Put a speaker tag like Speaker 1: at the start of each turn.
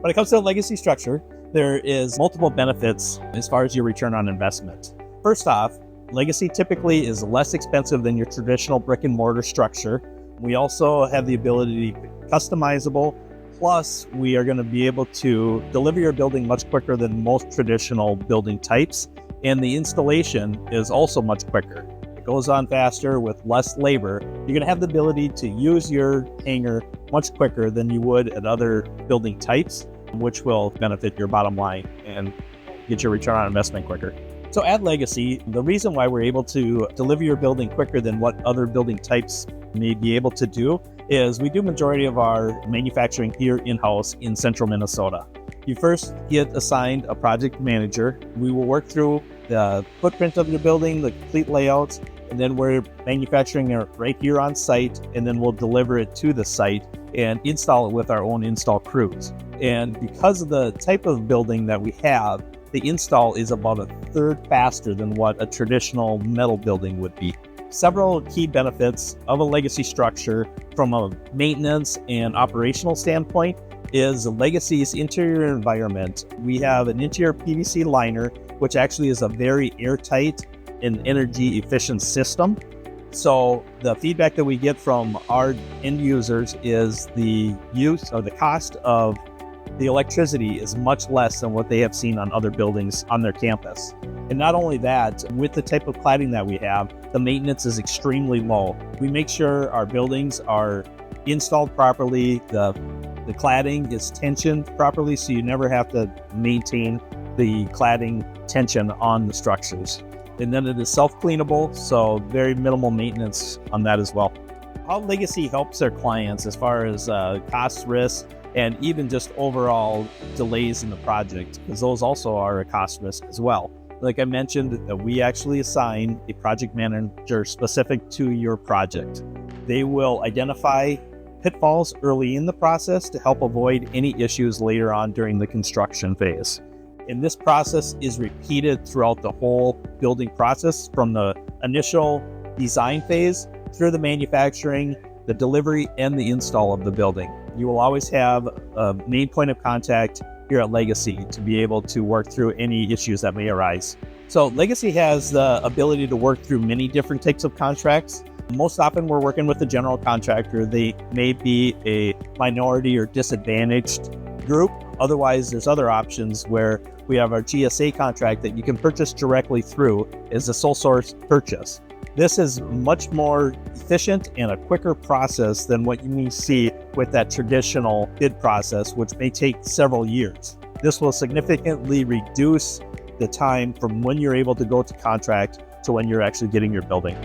Speaker 1: When it comes to a legacy structure, there is multiple benefits as far as your return on investment. First off, legacy typically is less expensive than your traditional brick and mortar structure. We also have the ability to be customizable. Plus, we are going to be able to deliver your building much quicker than most traditional building types. And the installation is also much quicker. It goes on faster with less labor. You're going to have the ability to use your hangar much quicker than you would at other building types, which will benefit your bottom line and get your return on investment quicker. So at Legacy, the reason why we're able to deliver your building quicker than what other building types may be able to do is we do majority of our manufacturing here in-house in central Minnesota. You first get assigned a project manager. We will work through the footprint of your building, the complete layouts, and then we're manufacturing it right here on site, and then we'll deliver it to the site and install it with our own install crews. And because of the type of building that we have, the install is about a third faster than what a traditional metal building would be. Several key benefits of a legacy structure from a maintenance and operational standpoint is Legacy's interior environment. We have an interior PVC liner, which actually is a very airtight and energy efficient system. So the feedback that we get from our end users is the use or the cost of the electricity is much less than what they have seen on other buildings on their campus. And not only that, with the type of cladding that we have, the maintenance is extremely low. We make sure our buildings are installed properly, the cladding is tensioned properly, so you never have to maintain the cladding tension on the structures. And then it is self-cleanable, so very minimal maintenance on that as well. How Legacy helps their clients as far as cost, risk, and even just overall delays in the project, because those also are a cost risk as well. Like I mentioned, we actually assign a project manager specific to your project. They will identify pitfalls early in the process to help avoid any issues later on during the construction phase. And this process is repeated throughout the whole building process, from the initial design phase through the manufacturing, the delivery, and the install of the building. You will always have a main point of contact here at Legacy to be able to work through any issues that may arise. So Legacy has the ability to work through many different types of contracts. Most often we're working with a general contractor. They may be a minority or disadvantaged group. Otherwise, there's other options where we have our GSA contract that you can purchase directly through as a sole source purchase. This is much more efficient and a quicker process than what you may see with that traditional bid process, which may take several years. This will significantly reduce the time from when you're able to go to contract to when you're actually getting your building.